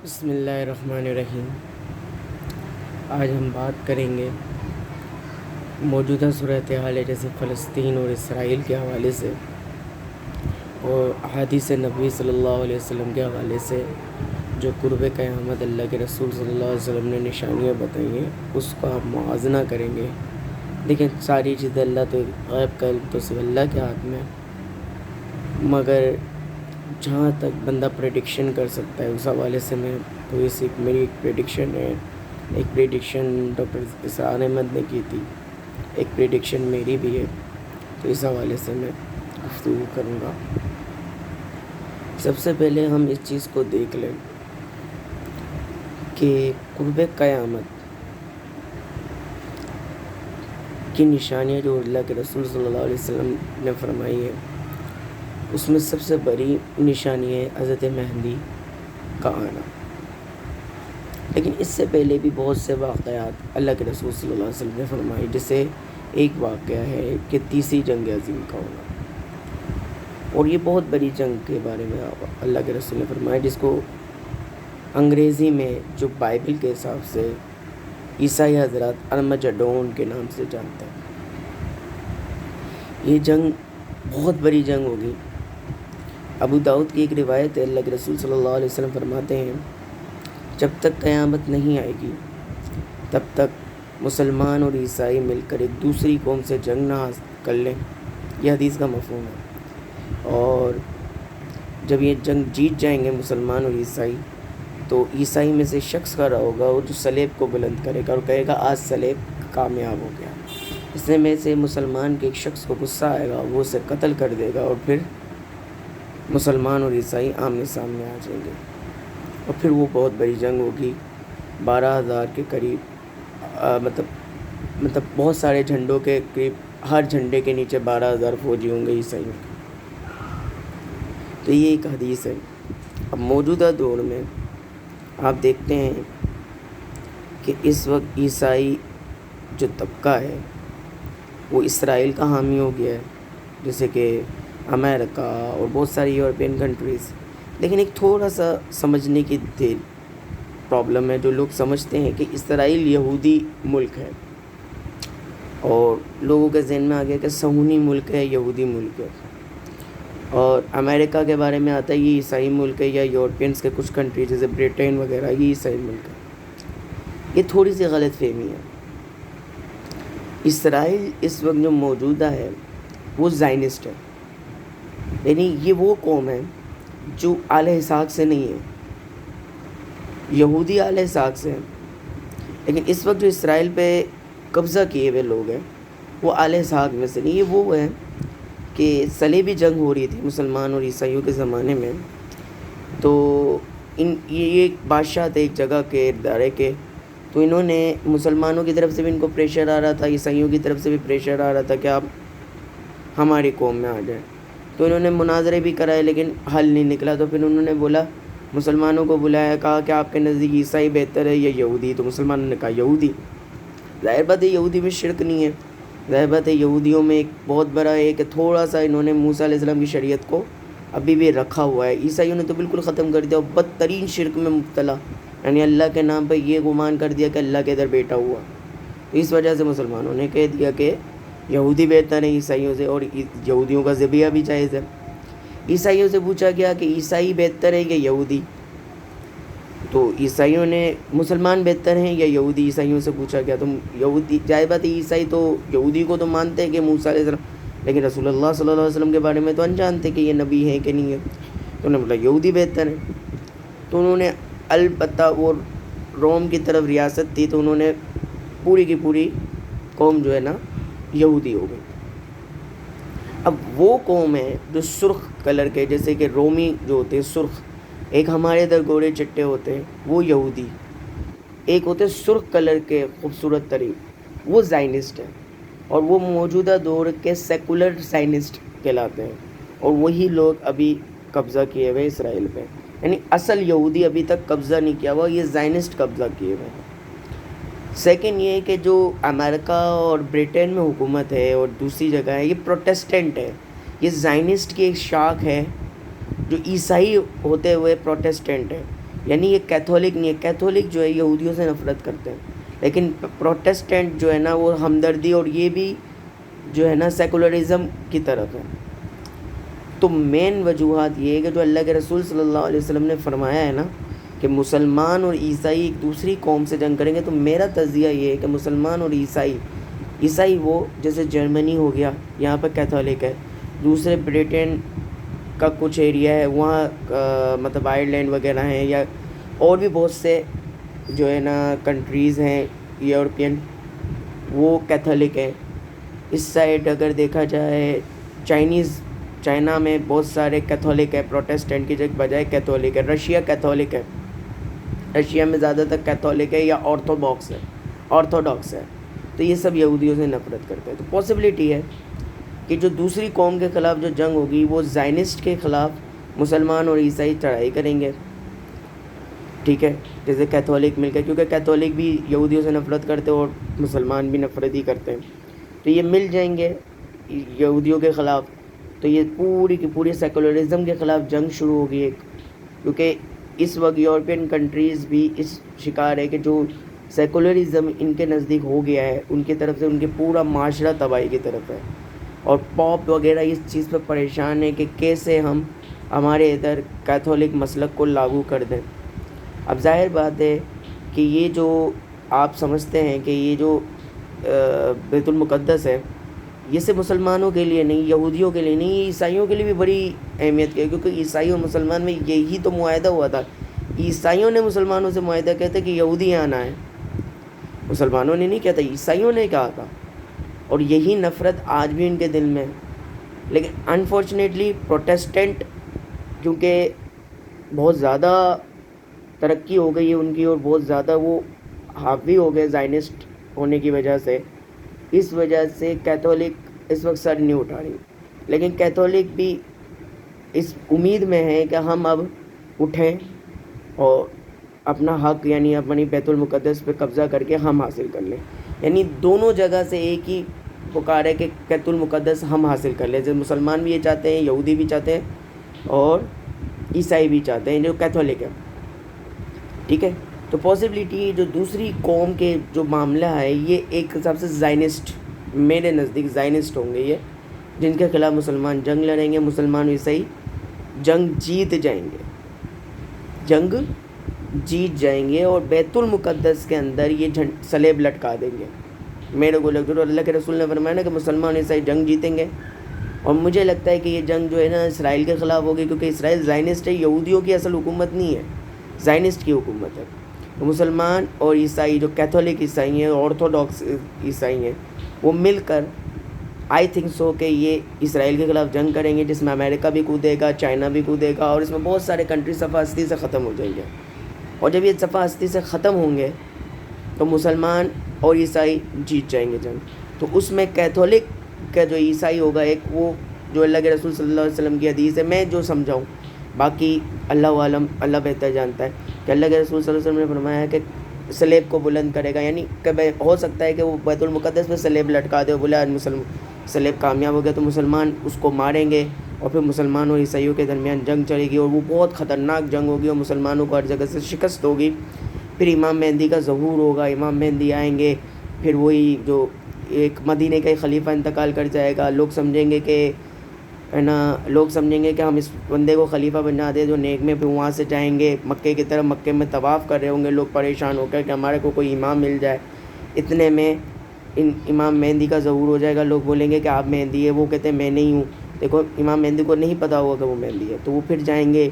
بسم اللہ الرحمن الرحیم۔ آج ہم بات کریں گے موجودہ صورتحال جیسے فلسطین اور اسرائیل کے حوالے سے اور احادیث نبوی صلی اللہ علیہ وسلم کے حوالے سے جو قرب قیامت اللہ کے رسول صلی اللہ علیہ وسلم نے نشانیاں بتائی ہیں اس کا ہم موازنہ کریں گے۔ لیکن ساری چیزیں اللہ تو غیب کا علم تو صرف اللہ کے ہاتھ میں، مگر جہاں تک بندہ پریڈکشن کر سکتا ہے اس حوالے سے میں تھوڑی سی میری ایک پریڈکشن ہے۔ ایک پریڈکشن ڈاکٹر اسرار احمد نے کی تھی، ایک پریڈکشن میری بھی ہے، تو اس حوالے سے میں گفتگو کروں گا۔ سب سے پہلے ہم اس چیز کو دیکھ لیں کہ قرب قیامت کی نشانیاں جو اللہ کے رسول صلی اللہ علیہ وسلم نے فرمائی ہے اس میں سب سے بڑی نشانی ہے حضرت مہدی کا آنا۔ لیکن اس سے پہلے بھی بہت سے واقعات اللہ کے رسول صلی اللہ علیہ وسلم نے فرمائی، جیسے ایک واقعہ ہے کہ تیسری جنگ عظیم کا ہونا، اور یہ بہت بڑی جنگ کے بارے میں اللہ کے رسول نے فرمایا، جس کو انگریزی میں جو بائبل کے حساب سے عیسائی حضرات ارمجڈون کے نام سے جانتے ہیں۔ یہ جنگ بہت بڑی جنگ ہوگی۔ ابو داؤد کی ایک روایت ہے، اللہ کے رسول صلی اللہ علیہ وسلم فرماتے ہیں جب تک قیامت نہیں آئے گی تب تک مسلمان اور عیسائی مل کر ایک دوسری قوم سے جنگ نہ کر لیں۔ یہ حدیث کا مفہوم ہے۔ اور جب یہ جنگ جیت جائیں گے مسلمان اور عیسائی، تو عیسائی میں سے شخص کھڑا ہوگا وہ جو صلیب کو بلند کرے گا اور کہے گا آج صلیب کامیاب ہو گیا۔ اس میں سے مسلمان کے ایک شخص کو غصہ آئے گا، وہ اسے قتل کر دے گا، اور پھر مسلمان اور عیسائی آمنے سامنے آ جائیں گے، اور پھر وہ بہت بڑی جنگ ہوگی۔ 12,000 کے قریب مطلب بہت سارے جھنڈوں کے قریب، ہر جھنڈے کے نیچے 12,000 فوجی ہوں گے عیسائیوں کے۔ تو یہ ایک حدیث ہے۔ اب موجودہ دور میں آپ دیکھتے ہیں کہ اس وقت عیسائی جو طبقہ ہے وہ اسرائیل کا حامی ہو گیا ہے، جیسے کہ امریکہ اور بہت ساری یورپین کنٹریز۔ لیکن ایک تھوڑا سا سمجھنے کی پرابلم ہے، جو لوگ سمجھتے ہیں کہ اسرائیل یہودی ملک ہے، اور لوگوں کے ذہن میں آ گیا کہ صہیونی ملک ہے، یہودی ملک ہے، اور امریکہ کے بارے میں آتا ہے یہ عیسائی ملک ہے، یا یورپینس کے کچھ کنٹری جیسے برٹین وغیرہ یہ عیسائی ملک ہے۔ یہ تھوڑی سی غلط فہمی ہے۔ اسرائیل اس وقت جو موجودہ ہے وہ زائنسٹ ہے، یعنی یہ وہ قوم ہے جو آل اسحاق سے نہیں ہے، یہودی آل اسحاق سے ہیں، لیکن اس وقت جو اسرائیل پہ قبضہ کیے ہوئے لوگ ہیں وہ آل اسحاق میں سے نہیں۔ یہ وہ ہے کہ صلیبی جنگ ہو رہی تھی مسلمان اور عیسائیوں کے زمانے میں، تو یہ ایک بادشاہ تھے ایک جگہ کے ادارے کے، تو انہوں نے مسلمانوں کی طرف سے بھی ان کو پریشر آ رہا تھا، عیسائیوں کی طرف سے بھی پریشر آ رہا تھا کہ آپ ہماری قوم میں آ جائیں، تو انہوں نے مناظرے بھی کرائے لیکن حل نہیں نکلا۔ تو پھر انہوں نے بولا، مسلمانوں کو بلایا، کہا کہ آپ کے نزدیک عیسائی بہتر ہے یا یہودی؟ تو مسلمانوں نے کہا یہودی۔ ظاہر بات ہے یہودی میں شرک نہیں ہے، ظاہر بات ہے یہودیوں میں ایک بہت بڑا ہے کہ تھوڑا سا انہوں نے موسیٰ علیہ السلام کی شریعت کو ابھی بھی رکھا ہوا ہے۔ عیسائیوں نے تو بالکل ختم کر دیا، اور بدترین شرک میں مبتلا، یعنی اللہ کے نام پہ یہ گمان کر دیا کہ اللہ کے ادھر بیٹا ہوا۔ تو اس وجہ سے مسلمانوں نے کہہ دیا کہ یہودی بہتر ہے عیسائیوں سے، اور یہودیوں کا ذبیحہ بھی جائز ہے۔ عیسائیوں سے پوچھا گیا کہ عیسائی بہتر ہے یا یہودی؟ تو عیسائیوں نے مسلمان بہتر ہیں یا یہودی عیسائیوں سے پوچھا گیا، تو یہودی، ظاہر بات ہے عیسائی تو یہودی کو تو مانتے ہیں کہ موسیٰ علیہ السلام، لیکن رسول اللہ صلی اللہ علیہ وسلم کے بارے میں تو انجانتے کہ یہ نبی ہے کہ نہیں ہے۔ تو انہوں نے بولا یہودی بہتر ہے۔ تو انہوں نے البتہ وہ روم کی طرف ریاست تھی، تو انہوں نے پوری کی پوری قوم جو ہے نا یہودی ہو گئی۔ اب وہ قوم ہے جو سرخ کلر کے، جیسے کہ رومی جو ہوتے ہیں سرخ، ایک ہمارے ادھر گورے چٹے ہوتے ہیں وہ یہودی، ایک ہوتے سرخ کلر کے خوبصورت ترین وہ زائنسٹ ہیں، اور وہ موجودہ دور کے سیکولر زائنسٹ کہلاتے ہیں، اور وہی لوگ ابھی قبضہ کیے ہوئے اسرائیل پہ، یعنی اصل یہودی ابھی تک قبضہ نہیں کیا ہوا، یہ زائنسٹ قبضہ کیے ہوئے ہیں۔ سیکنڈ یہ ہے کہ جو امریکہ اور برٹین میں حکومت ہے اور دوسری جگہ ہے یہ پروٹیسٹنٹ ہے، یہ زائنسٹ کی ایک شاخ ہے جو عیسائی ہوتے ہوئے پروٹیسٹنٹ ہے، یعنی یہ کیتھولک نہیں ہے. کیتھولک جو ہے یہودیوں سے نفرت کرتے ہیں, لیکن پروٹسٹنٹ جو ہے نا وہ ہمدردی اور یہ بھی جو ہے نا سیکولرزم کی طرف ہے. تو مین وجوہات یہ ہے کہ جو اللہ کے رسول صلی اللہ علیہ وسلم نے فرمایا ہے نا کہ مسلمان اور عیسائی ایک دوسری قوم سے جنگ کریں گے, تو میرا تجزیہ یہ ہے کہ مسلمان اور عیسائی وہ جیسے جرمنی ہو گیا, یہاں پہ کیتھولک ہے. دوسرے برٹن کا کچھ ایریا ہے وہاں مطلب آئرلینڈ وغیرہ ہیں, یا اور بھی بہت سے جو ہے نا کنٹریز ہیں یورپین, وہ کیتھولک ہیں. اس سائڈ اگر دیکھا جائے چائنا میں بہت سارے کیتھولک ہے, پروٹسٹنٹ کی جگہ بجائے کیتھولک ہے. رشیا کیتھولک ہے, رشیا میں زیادہ تر کیتھولک ہے یا آرتھوڈاکس ہے. تو یہ سب یہودیوں سے نفرت کرتے ہیں. تو پاسبلٹی ہے کہ جو دوسری قوم کے خلاف جو جنگ ہوگی وہ زائنسٹ کے خلاف مسلمان اور عیسائی چڑھائی کریں گے, ٹھیک ہے, جیسے کیتھولک مل کے, کیونکہ کیتھولک بھی یہودیوں سے نفرت کرتے ہیں اور مسلمان بھی نفرت ہی کرتے ہیں. تو یہ مل جائیں گے یہودیوں کے خلاف, تو یہ پوری کی پوری سیکولرزم کے خلاف جنگ شروع ہوگی ایک. کیونکہ اس وقت یورپین کنٹریز بھی اس شکار ہے کہ جو سیکولرزم ان کے نزدیک ہو گیا ہے, ان کی طرف سے ان کے پورا معاشرہ تباہی کی طرف ہے, اور پاپ وغیرہ اس چیز پہ پریشان ہے کہ کیسے ہم ہمارے ادھر کیتھولک مسلک کو لاگو کر دیں. اب ظاہر بات ہے کہ یہ جو آپ سمجھتے ہیں کہ یہ جو بیت المقدس ہے یہ صرف مسلمانوں کے لیے نہیں, یہودیوں کے لیے نہیں, یہ عیسائیوں کے لیے بھی بڑی اہمیت کی ہے. کیونکہ عیسائی اور مسلمان میں یہی تو معاہدہ ہوا تھا. عیسائیوں نے مسلمانوں سے معاہدہ کیا تھا کہ یہودی یہاں آنا ہے, مسلمانوں نے نہیں کیا تھا, عیسائیوں نے کہا تھا. اور یہی نفرت آج بھی ان کے دل میں ہے. لیکن انفارچونیٹلی پروٹسٹنٹ کیونکہ بہت زیادہ ترقی ہو گئی ہے ان کی, اور بہت زیادہ وہ حاوی ہو گئے زائنسٹ ہونے کی وجہ سے, اس وجہ سے کیتھولک اس وقت سر نہیں اٹھا رہی. لیکن کیتھولک بھی اس امید میں ہے کہ ہم اب اٹھیں اور اپنا حق یعنی اپنی بیت المقدس پہ قبضہ کر کے ہم حاصل کر لیں. یعنی دونوں جگہ سے ایک ہی پکار ہے کہ بیت المقدس ہم حاصل کر لیں. جیسے مسلمان بھی یہ چاہتے ہیں, یہودی بھی چاہتے ہیں, اور عیسائی بھی چاہتے ہیں جو کیتھولک ہے, ٹھیک ہے. تو پاسبلٹی جو دوسری قوم کے جو معاملہ ہے یہ ایک حساب سے زائنسٹ, میرے نزدیک زائنسٹ ہوں گے یہ, جن کے خلاف مسلمان جنگ لڑیں گے, مسلمان عیسائی جنگ جیت جائیں گے اور بیت المقدس کے اندر یہ صلیب لٹکا دیں گے. میرے کو لگتا ہے اللہ کے رسول نے فرمایا نا کہ مسلمان عیسائی جنگ جیتیں گے, اور مجھے لگتا ہے کہ یہ جنگ جو ہے نا اسرائیل کے خلاف ہوگی, کیونکہ اسرائیل زائنسٹ ہے, یہودیوں کی اصل حکومت نہیں ہے, زائنسٹ کی حکومت ہے. تو مسلمان اور عیسائی جو کیتھولک عیسائی ہیں, آرتھوڈاکس عیسائی ہیں, وہ مل کر آئی تھنک سو کہ یہ اسرائیل کے خلاف جنگ کریں گے, جس میں امریکہ بھی کودے گا, چائنا بھی کودے گا, اور اس میں بہت سارے کنٹری صفحہ ہستی سے ختم ہو جائیں گے. اور جب یہ صفحہ ہستی سے ختم ہوں گے تو مسلمان اور عیسائی جیت جائیں گے جنگ. تو اس میں کیتھولک کا جو عیسائی ہوگا ایک, وہ جو اللہ کے رسول صلی اللہ علیہ وسلم کی حدیث ہے, میں جو سمجھاؤں, باقی اللہ عالم, اللہ بہتر جانتا ہے, کہ اللہ کے رسول صلی اللہ علیہ وسلم نے فرمایا ہے کہ صلیب کو بلند کرے گا. یعنی کہ ہو سکتا ہے کہ وہ بیت المقدس میں صلیب لٹکا دے, بولے آج صلیب کامیاب ہو گیا تو مسلمان اس کو ماریں گے, اور پھر مسلمانوں اور عیسائیوں کے درمیان جنگ چلے گی, اور وہ بہت خطرناک جنگ ہوگی, اور مسلمانوں کو ہر جگہ سے شکست ہوگی. پھر امام مہدی کا ظہور ہوگا, امام مہدی آئیں گے, پھر وہی جو ایک مدینے کا خلیفہ انتقال کر جائے گا, لوگ سمجھیں گے کہ ہم اس بندے کو خلیفہ بنا دیں جو نیک میں, پھر وہاں سے جائیں گے مکے کی طرف, مکے میں طواف کر رہے ہوں گے لوگ پریشان ہو کر کہ ہمارے کو کوئی امام مل جائے. اتنے میں امام مہدی کا ظہور ہو جائے گا, لوگ بولیں گے کہ آپ مہدی ہے, وہ کہتے ہیں میں نہیں ہوں. دیکھو امام مہدی کو نہیں پتہ ہوگا کہ وہ مہدی ہے, تو وہ پھر جائیں گے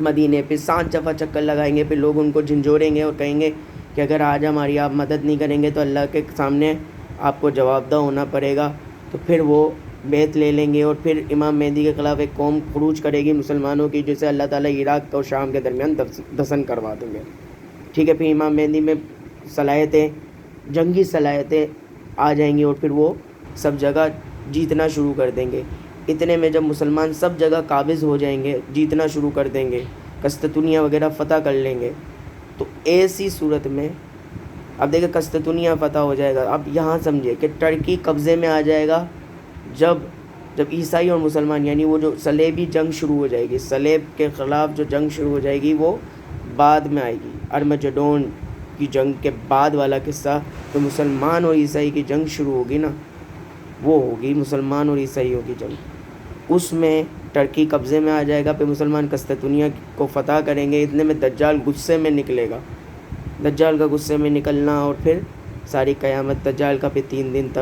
مدینے, پھر 7 دفعہ چکر لگائیں گے, پھر لوگ ان کو جھنجھوڑیں گے اور کہیں گے کہ اگر آج ہماری آپ مدد نہیں کریں گے تو اللہ کے سامنے آپ کو جواب دہ ہونا پڑے گا. تو پھر وہ بیعت لے لیں گے, اور پھر امام مہدی کے خلاف ایک قوم خروج کرے گی مسلمانوں کی, جسے اللہ تعالیٰ عراق اور شام کے درمیان دفن کروا دیں گے, ٹھیک ہے. پھر امام مہدی میں جنگی صلاحیتیں آ جائیں گی, اور پھر وہ سب جگہ جیتنا شروع کر دیں گے. اتنے میں جب مسلمان سب جگہ قابض ہو جائیں گے, جیتنا شروع کر دیں گے, قسطنطنیہ وغیرہ فتح کر لیں گے, تو ایسی صورت میں اب دیکھیں قسطنطنیہ فتح ہو جائے گا. اب یہاں سمجھے کہ ترکی قبضے میں آ جائے گا جب عیسائی اور مسلمان, یعنی وہ جو صلیبی جنگ شروع ہو جائے گی, صلیب کے خلاف جو جنگ شروع ہو جائے گی, وہ بعد میں آئے گی، ارمجڈون کی جنگ کے بعد والا قصہ، تو مسلمان اور عیسائی کی جنگ شروع ہوگی نا، وہ ہوگی مسلمان اور عیسائیوں کی جنگ۔ اس میں ترکی قبضے میں آ جائے گا، پھر مسلمان قسطنطنیہ کو فتح کریں گے، اتنے میں دجال غصے میں نکلے گا، دجال کا غصے میں نکلنا، اور پھر ساری قیامت، دجال کا پھر 3 دن تک